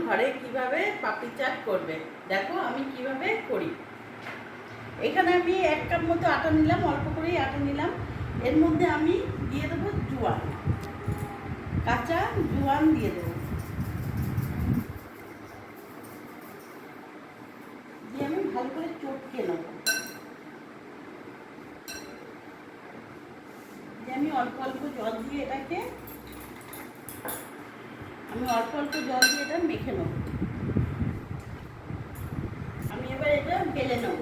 ঘরে কিভাবে পাপড়ি চাট করবে। দেখো আমি কিভাবে করি। এখানে আমি 1 কাপ মতো আটা নিলাম, অল্প করেই আটা নিলাম। এর মধ্যে আমি দিয়ে দেবো জোয়ান, কাঁচা জোয়ান দিয়ে দেবো। দিয়ে আমি ভালো করে চটকে নেব। দিয়ে আমি অল্প অল্প জল দিয়ে এটাকে এটা মেখে নেব। আমি এবার এটা বেলে নেব।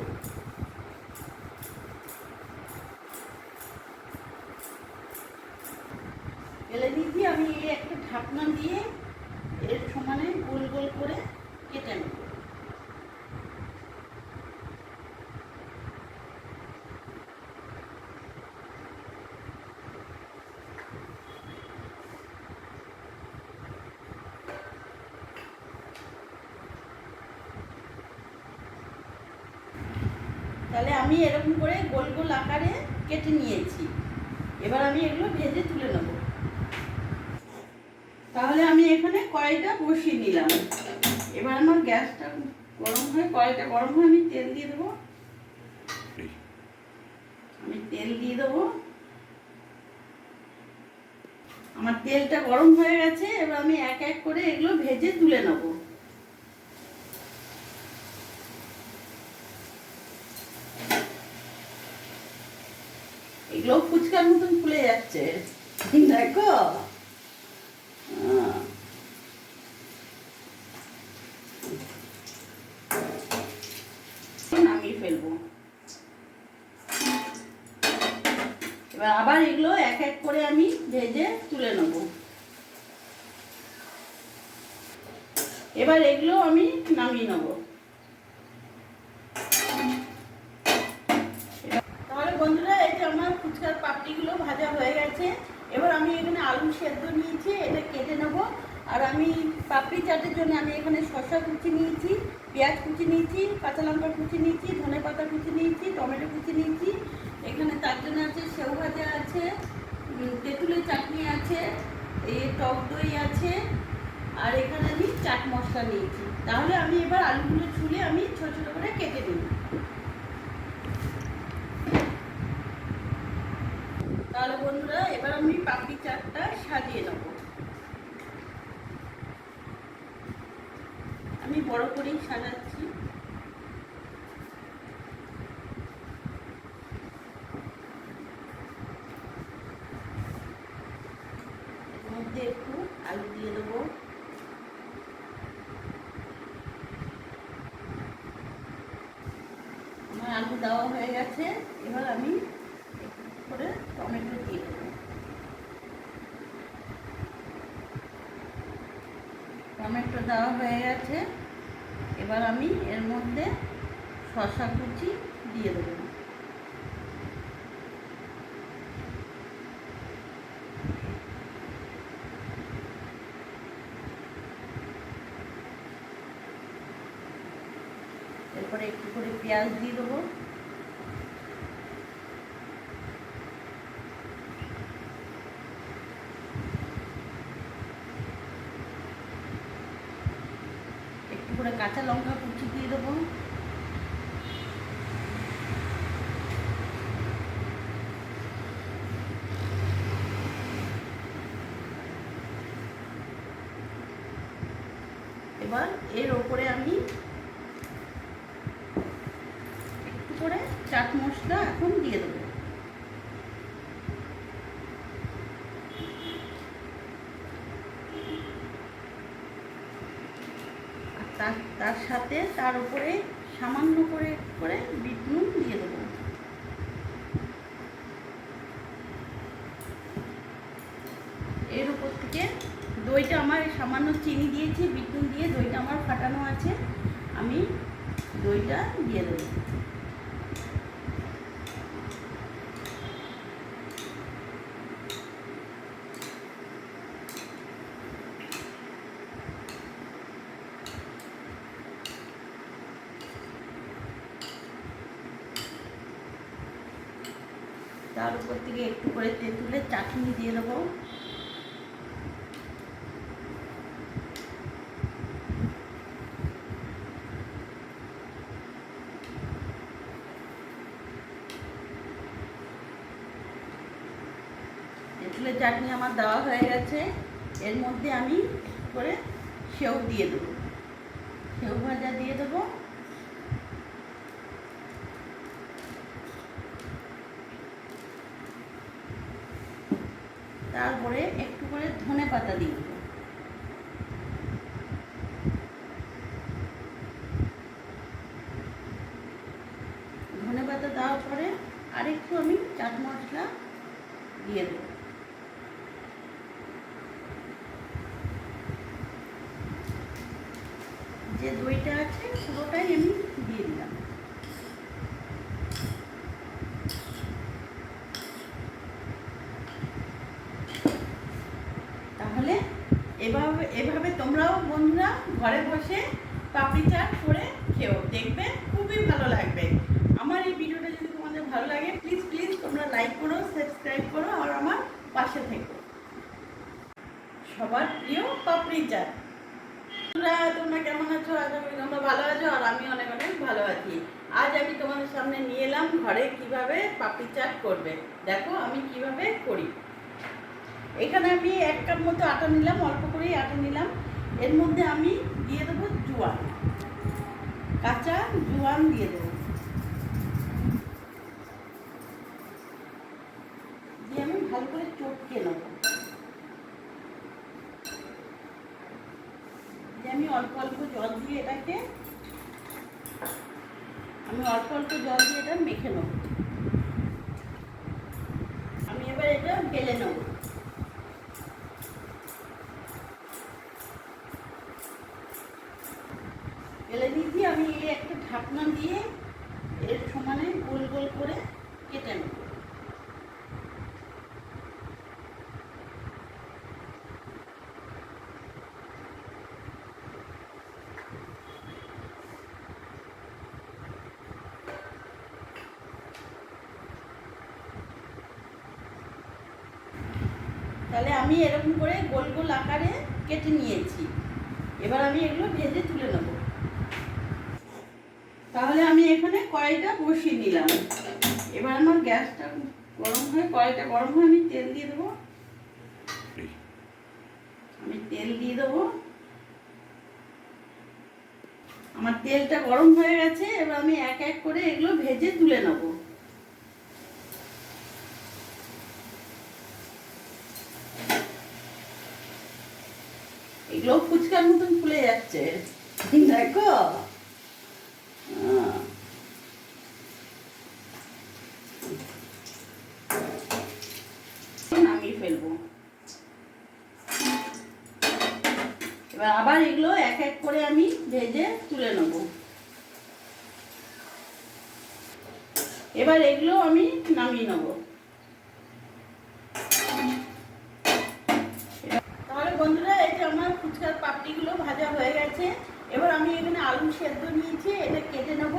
বেলে নিয়েছি আমি এই একটা ঢাকনা দিয়ে এর সমানে গোল গোল করে কেটে নেব। তাহলে আমি এরকম করে গোল গোল আকারে কেটে নিয়েছি। এবার আমি এগুলো ভেজে তুলে নেব। তাহলে আমি এখানে কড়াইটা বসিয়ে নিলাম। এবার আমার গ্যাসটা গরম হয়ে কড়াইটা গরম হয়ে আমি তেল দিয়ে দেবো। আমার তেলটা গরম হয়ে গেছে। এবার আমি এক এক করে এগুলো ভেজে তুলে নেব। এগুলো ফুচকার মতন ফুলে যাচ্ছে, দেখো। নামিয়ে ফেলবো। এবার আবার এগুলো এক এক করে আমি ভেজে তুলে নেব। এবার এগুলো আমি নামিয়ে নেব। তাহলে বন্ধুরা, এই যে আমার ফুচকার পাপড়িগুলো ভাজা হয়ে গেছে। এবার আমি এখানে আলু সেদ্ধ নিয়েছি, এটা কেটে নেব। আর আমি পাপড়ি চাটের জন্য আমি এখানে শসা কুচি নিয়েছি, পেঁয়াজ কুচি নিয়েছি, কাঁচা লঙ্কা কুচি নিয়েছি, ধনেপাতা কুচি নিয়েছি, টমেটো কুচি নিয়েছি। এখানে তার জন্য আছে সেও ভাজা আছে, তেঁতুলের চাটনি আছে, এই টক দই আছে, আর এখানে আমি চাট মশলা নিয়েছি। তাহলে আমি এবার আলুগুলো ছুলে আমি ছোট ছোট করে কেটে নিই। তাহলে বন্ধুরা, এবার আমি পাপড়ি চাটটা সাজিয়ে নেব। আমি বড় করেই সাজাচ্ছি। এর মধ্যে একটু আলু দিয়ে দেবো। আমার আলু দেওয়া হয়ে গেছে। এবার আমি একটু করে টমেটো দিয়ে দেবো। টমেটো দেওয়া হয়ে গেছে। এবার আমি এর মধ্যে শসা কুচি দিয়ে দেবো। এরপরে একটু করে পেঁয়াজ দিয়ে দেবো। একটু করে কাঁচা লঙ্কা কুচি দিয়ে দেবো। এবার এর ওপরে আমি একটু করে চাট মশলা এখন দিয়ে দেবো। আর তার সাথে তার উপরে সামান্য করে করে বিট নুন দিয়ে দেবো। এর উপর থেকে দইটা আমার সামান্য চিনি দিয়েছি, বিট নুন দিয়ে দইটা আমার ফাটানো আছে, আমি দইটা দিয়ে দেবো। তার উপর থেকে একটু করে তেঁতুলের চাটনি দিয়ে দেবো। তেঁতুলের চাটনি আমার দেওয়া হয়ে গেছে। এর মধ্যে আমি করে সেউ দিয়ে দেবো, সেউ ভাজা দিয়ে দেবো। তারপরে একটু করে ধনে পাতা দিয়ে দেবো। ধনে পাতা দেওয়ার পরে আরেকটু আমি চাট মশলা দিয়ে দেবো। যে দইটা আছে পুরোটাই আমি দিয়ে দিলাম। তাহলে এভাবে তোমরাও বন্ধুরা ঘরে বসে পাপড়ি চাট করে খেও, দেখবে খুবই ভালো লাগবে। আমার এই ভিডিওটা যদি তোমাদের ভালো লাগে প্লিজ প্লিজ তোমরা লাইক করো, সাবস্ক্রাইব করো আর আমার পাশে থেকো। সবার প্রিয় পাপড়ি চাট। তোমরা কেমন আছো? আজ আমি তোমরা ভালো আছো আর আমি অনেক অনেক ভালো আছি। আজ আমি তোমাদের সামনে নিয়ে এলাম ঘরে কিভাবে পাপড়ি চাট করবে। দেখো আমি কিভাবে করি। এখানে আমি 1 কাপ মতো আটা নিলাম, অল্প করেই আটা নিলাম। এর মধ্যে আমি দিয়ে দেবো জোয়ান, কাঁচা জোয়ান দিয়ে দেবো। দিয়ে আমি ভালো করে চটকে নেব। আমি অল্প অল্প জল দিয়ে এটাকে এটা মেখে নেব। আমি এবার এটা বেলে নেব। বেলে নিয়েছি আমি এই একটা ঢাকনা দিয়ে এর সমানে গোল গোল করে কেটে নেব। তাহলে আমি এরকম করে গোল গোল আকারে কেটে নিয়েছি। এবার আমি এগুলো ভেজে তুলে নেব। তাহলে আমি এখানে কড়াইটা বসিয়ে নিলাম। এবার আমার গ্যাসটা গরম হয়ে কড়াইটা গরম হয়ে আমি তেল দিয়ে দেবো। আমার তেলটা গরম হয়ে গেছে। এবার আমি এক এক করে এগুলো ভেজে তুলে নেব। এগুলো ফুচকার মতন ফুলে যাচ্ছে, দেখো। নামিয়ে ফেলবো। এবার আবার এগুলো এক এক করে আমি ভেজে তুলে নেব। এবার এগুলো আমি নামিয়ে নেব। তাহলে বন্ধুরা এই যে আমার ফুচকার পাপড়িগুলো ভাজা হয়ে গেছে। এবার আমি এখানে আলু সেদ্ধ নিয়েছি, এটা কেটে নেব।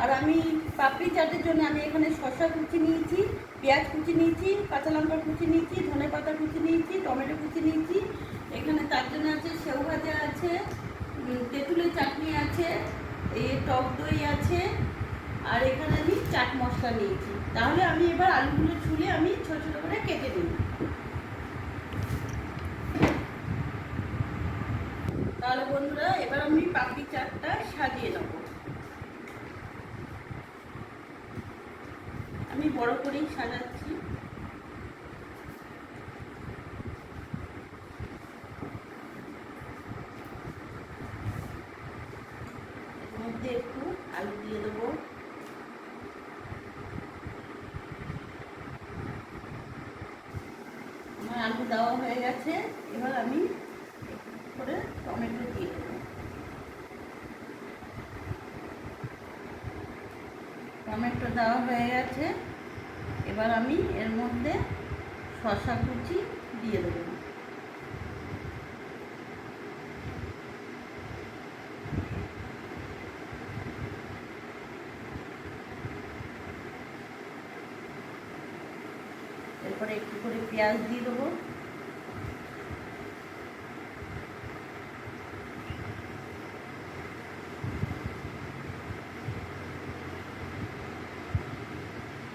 আর আমি পাপড়ি চাটের জন্য আমি এখানে শসা কুচি নিয়েছি, পেঁয়াজ কুচি নিয়েছি, কাঁচা লঙ্কা কুচি নিয়েছি, ধনে পাতা কুচি নিয়েছি, টমেটো কুচি নিয়েছি। এখানে তার জন্য আছে সেউ ভাজা আছে, তেঁতুলের চাটনি আছে, এই টক দই আছে, আর এখানে আমি চাট মশলা নিয়েছি। তাহলে আমি এবার আলুগুলো ছুলে আমি ছোটো ছোটো করে কেটে নিই। তাহলে বন্ধুরা এবার আমি পাপড়ি চাটটা সাজিয়ে নেব। আমি বড় করেই সাজাচ্ছি। এর মধ্যে একটু আলু দিয়ে দেবো। আমার আলু দেওয়া হয়ে গেছে। এবার আমি করে টমেটো দিয়ে দেবো। টমেটো দেওয়া হয়ে গেছে। এবার আমি এর মধ্যে শসা কুচি দিয়ে দেবো। এরপরে একটু করে পেঁয়াজ দিয়ে দেবো।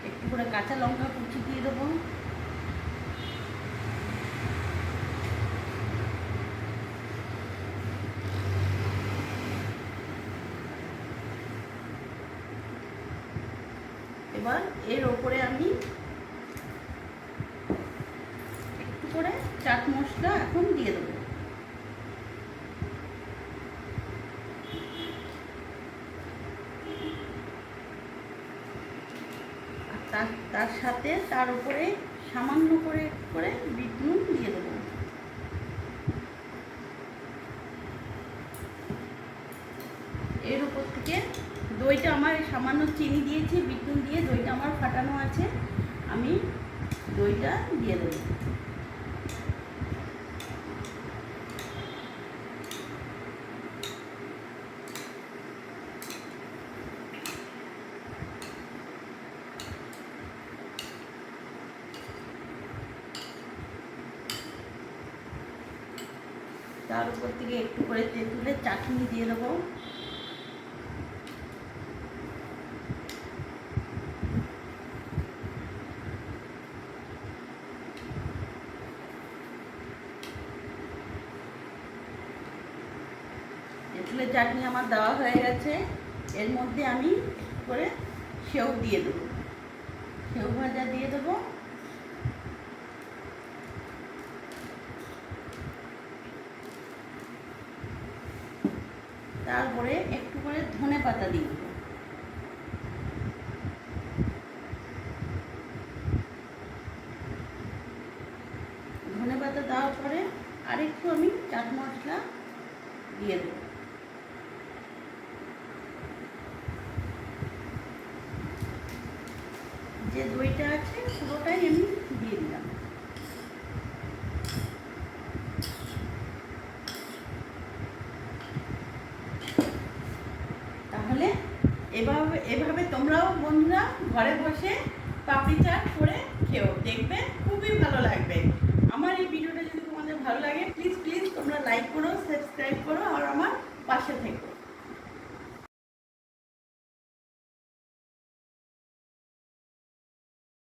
একটু করে কাঁচা লঙ্কা কুচি দিয়ে দেবো। এবার এর ওপরে আমি একটু করে চাট মশলা এখন দিয়ে দেবো। তার সাথে তার উপরে সামান্য করে বিট নুন দিয়ে দেবো। এর উপর থেকে দইটা আমার সামান্য চিনি দিয়েছি, বিট নুন দিয়ে দইটা আমার ফাটানো আছে, আমি দইটা দিয়ে দেবো। তার উপর থেকে একটু করে তেঁতুলের চাটনি দিয়ে দেবো। তেঁতুলের চাটনি আমার দেওয়া হয়ে গেছে। এর মধ্যে আমি একটু করে সেউ দিয়ে দেবো, সেউ ভাজা দিয়ে দেবো। তারপরে একটু করে ধনে পাতা দিয়ে দেবো। ধনে পাতা দেওয়ার পরে আরেকটু আমি চাট মশলা দিয়ে দেবো। যে দইটা আছে পুরোটাই আমি দিয়ে দিলাম। তাহলে এভাবে তোমরাও বন্ধুরা ঘরে বসে পাপড়ি চাট করে খেও, দেখবে খুবই ভালো লাগবে। আমার এই ভিডিওটা যদি তোমাদের ভালো লাগে